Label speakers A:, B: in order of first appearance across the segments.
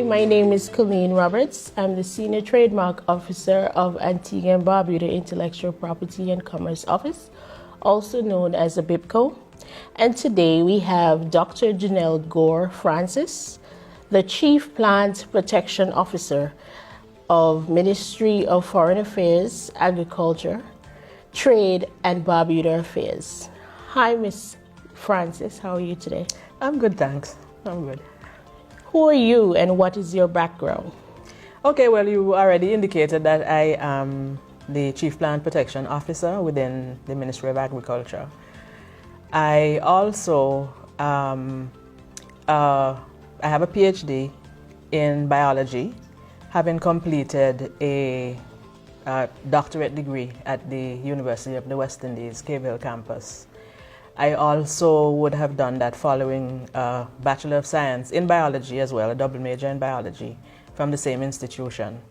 A: my name is Colleen Roberts. I'm the Senior Trademark Officer of Antigua and Barbuda Intellectual Property and Commerce Office, also known as a BIPCO. And today we have Dr. Janil Gore Francis, the Chief Plant Protection Officer of Ministry of Foreign Affairs, Agriculture, Trade and Barbuda Affairs. Hi, Miss Francis. How are you today?
B: I'm good, thanks. I'm good.
A: Who are you and what is your background?
B: Okay, well, you already indicated that I am the Chief Plant Protection Officer within the Ministry of Agriculture. I also I have a PhD in biology, having completed a doctorate degree at the University of the West Indies, Cave Hill campus. I also would have done that following a Bachelor of Science in biology as well, a double major in biology from the same institution.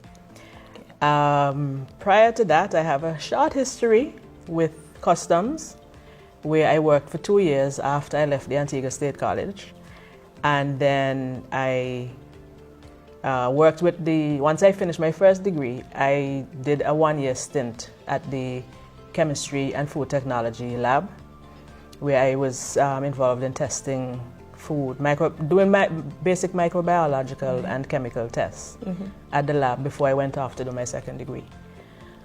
B: Prior to that, I have a short history with customs, where I worked for 2 years after I left the Antigua State College. And then I worked with once I finished my first degree, I did a 1-year stint at the Chemistry and Food Technology lab, where I was involved in testing food, doing basic microbiological and chemical tests at the lab before I went off to do my second degree.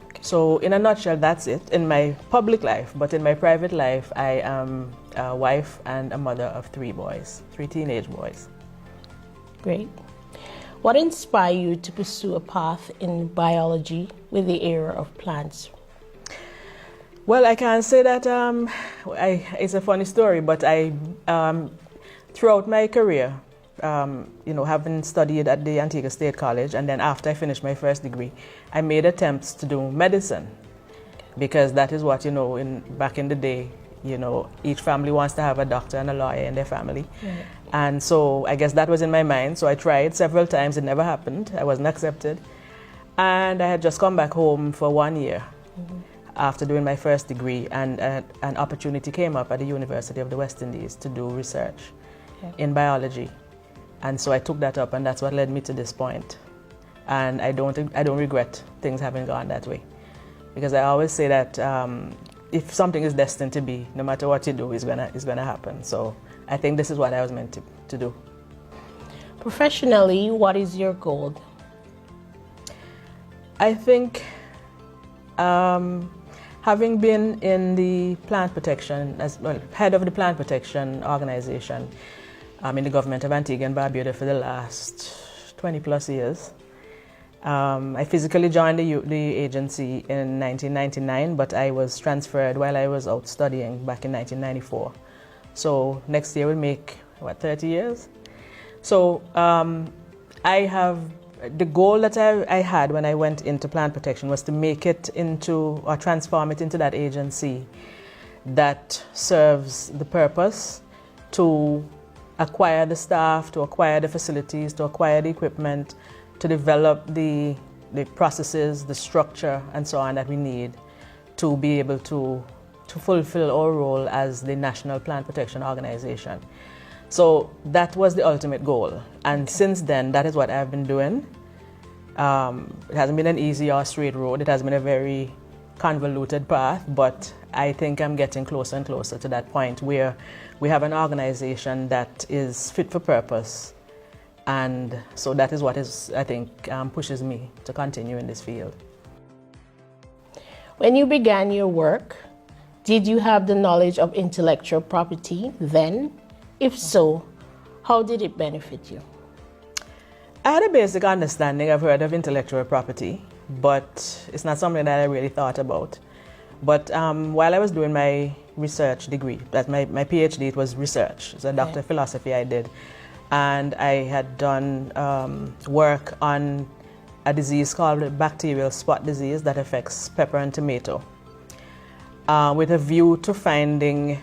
B: Okay. So in a nutshell, that's it in my public life. But in my private life, I am a wife and a mother of 3 boys, 3 teenage boys.
A: Great. What inspired you to pursue a path in biology with the area of plants?
B: Well, I can say that it's a funny story, but I, throughout my career, having studied at the Antigua State College, and then after I finished my first degree, I made attempts to do medicine, because that is what, back in the day, each family wants to have a doctor and a lawyer in their family. Right. And so I guess that was in my mind. So I tried several times. It never happened. I wasn't accepted. And I had just come back home for 1 year. After doing my first degree, and an opportunity came up at the University of the West Indies to do research in biology, and so I took that up, and that's what led me to this point. And I don't regret things having gone that way, because I always say that if something is destined to be, no matter what you do, it's gonna happen. So I think this is what I was meant to do.
A: Professionally, what is your goal?
B: I think. Having been in the plant protection, head of the plant protection organization in the government of Antigua and Barbuda for the last 20 plus years. I physically joined the agency in 1999, but I was transferred while I was out studying back in 1994. So next year will make, 30 years? So the goal that I had when I went into plant protection was to make it into, or transform it into that agency that serves the purpose to acquire the staff, to acquire the facilities, to acquire the equipment, to develop the processes, the structure, and so on that we need to be able to fulfill our role as the National Plant Protection Organization. So that was the ultimate goal. And since then, that is what I've been doing. It hasn't been an easy or straight road. It has been a very convoluted path, but I think I'm getting closer and closer to that point where we have an organization that is fit for purpose. And so that is what I think pushes me to continue in this field.
A: When you began your work, did you have the knowledge of intellectual property then? If so, how did it benefit you?
B: I had a basic understanding. I've heard of intellectual property, but it's not something that I really thought about. But while I was doing my research degree, that's my PhD, it was research. It's a doctor of philosophy I did. And I had done work on a disease called bacterial spot disease that affects pepper and tomato, with a view to finding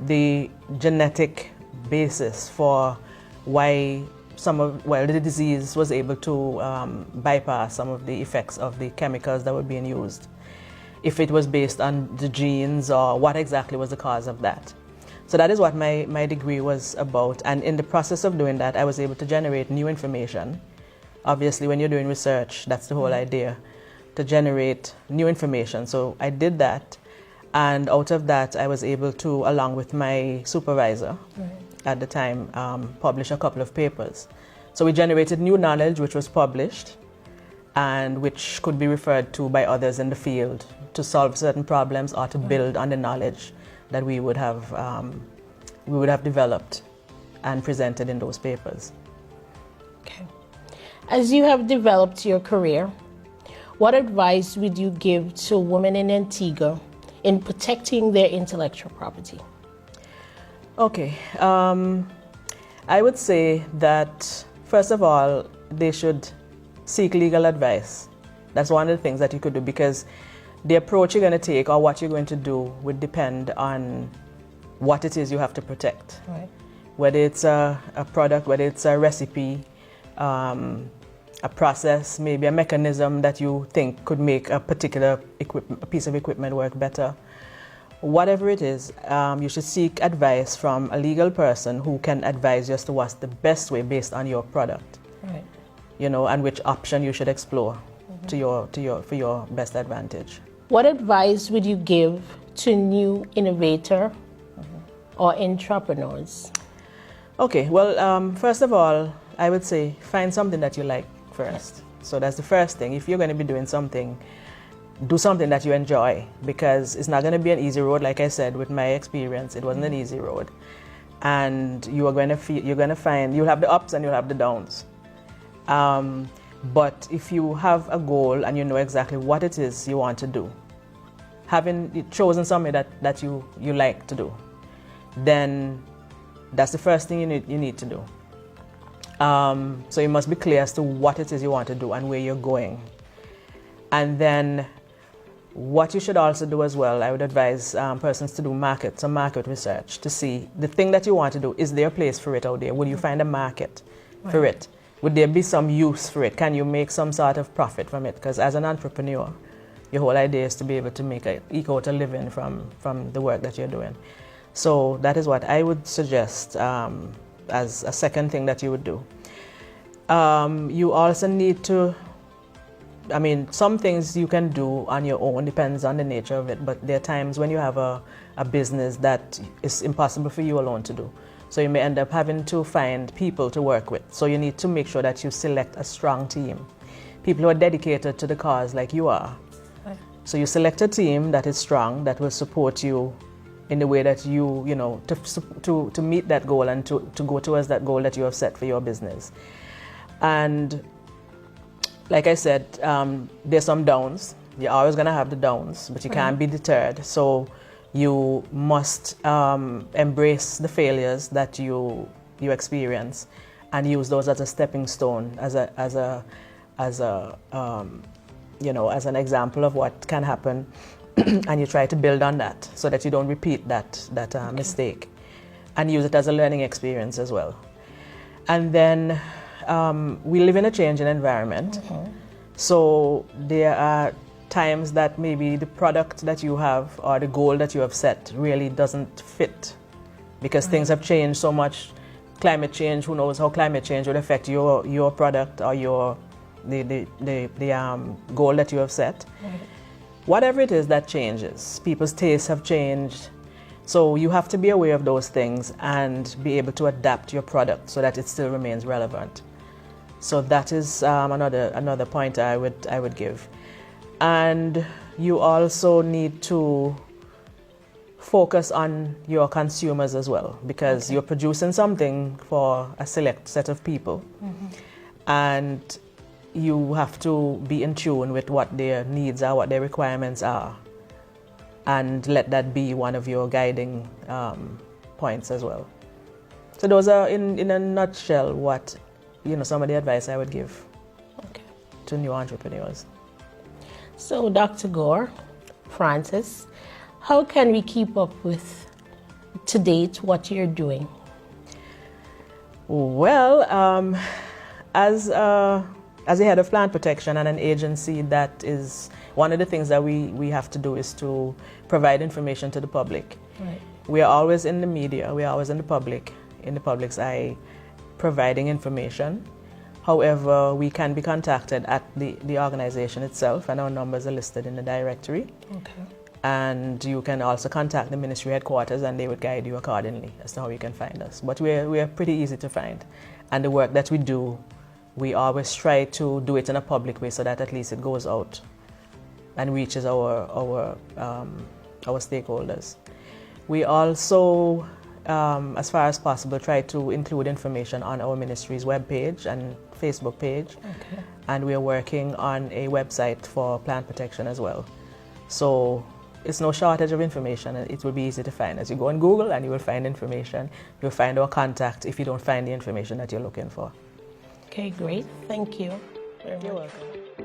B: the genetic basis for why the disease was able to bypass some of the effects of the chemicals that were being used, if it was based on the genes or what exactly was the cause of that. So that is what my degree was about. And in the process of doing that, I was able to generate new information. Obviously, when you're doing research, that's the whole idea, to generate new information. So I did that. And out of that, I was able to, along with my supervisor at the time, publish a couple of papers. So we generated new knowledge, which was published and which could be referred to by others in the field to solve certain problems or to build on the knowledge that we would have developed and presented in those papers.
A: Okay. As you have developed your career, what advice would you give to women in Antigua in protecting their intellectual property?
B: Okay. I would say that, first of all, they should seek legal advice. That's one of the things that you could do, because the approach you're going to take or what you're going to do would depend on what it is you have to protect.
A: Right.
B: Whether it's a product, whether it's a recipe, a process, maybe a mechanism that you think could make a particular piece of equipment work better. Whatever it is, you should seek advice from a legal person who can advise you as to what's the best way based on your product.
A: Right.
B: You know, and which option you should explore for your best advantage.
A: What advice would you give to new innovator or entrepreneurs?
B: Okay, well, first of all, I would say find something that you like first. So that's the first thing. If you're going to be doing something, do something that you enjoy, because it's not going to be an easy road. Like I said, with my experience, it wasn't an easy road, and you'll have the ups and you'll have the downs. But if you have a goal and you know exactly what it is you want to do, having chosen something that you like to do, then that's the first thing you need to do. So you must be clear as to what it is you want to do and where you're going. And then what you should also do as well, I would advise persons to do some market research to see the thing that you want to do. Is there a place for it out there? Will you find a market for it? Would there be some use for it? Can you make some sort of profit from it? Because as an entrepreneur, your whole idea is to be able to eke out a living from the work that you're doing. So that is what I would suggest as a second thing that you would do. You also need to, some things you can do on your own, depends on the nature of it, but there are times when you have a business that is impossible for you alone to do. So you may end up having to find people to work with. So you need to make sure that you select a strong team, people who are dedicated to the cause like you are. Right. So you select a team that is strong, that will support you in the way that to meet that goal and to go towards that goal that you have set for your business. And like I said, there's some downs. You're always going to have the downs, but you can't be deterred. So you must embrace the failures that you experience and use those as a stepping stone, as an example of what can happen. And you try to build on that so that you don't repeat that mistake, and use it as a learning experience as well. And then we live in a changing environment, so there are times that maybe the product that you have or the goal that you have set really doesn't fit, because things have changed so much. Climate change, who knows how climate change would affect your product or the goal that you have set. Right. Whatever it is that changes, people's tastes have changed. So you have to be aware of those things and be able to adapt your product so that it still remains relevant. So that is another point I would give. And you also need to focus on your consumers as well, because you're producing something for a select set of people. And you have to be in tune with what their needs are, what their requirements are, and let that be one of your guiding points as well. So those are, in a nutshell, what some of the advice I would give to new entrepreneurs.
A: So, Dr. Gore, Francis, how can we keep up with, to date, what you're doing?
B: Well, as a head of plant protection and an agency, that is one of the things that we have to do, is to provide information to the public.
A: Right.
B: We are always in the media, we are always in the public's eye, providing information. However, we can be contacted at the organization itself, and our numbers are listed in the directory.
A: Okay.
B: And you can also contact the ministry headquarters, and they would guide you accordingly as to how you can find us. But we're pretty easy to find. And the work that we do, we always try to do it in a public way so that at least it goes out and reaches our stakeholders. We also, as far as possible, try to include information on our ministry's webpage and Facebook page.
A: Okay.
B: And we are working on a website for plant protection as well. So it's no shortage of information, and it will be easy to find. As you go on Google and you will find information, you'll find our contact if you don't find the information that you're looking for.
A: Okay, great. Thank you very much.
B: You're welcome.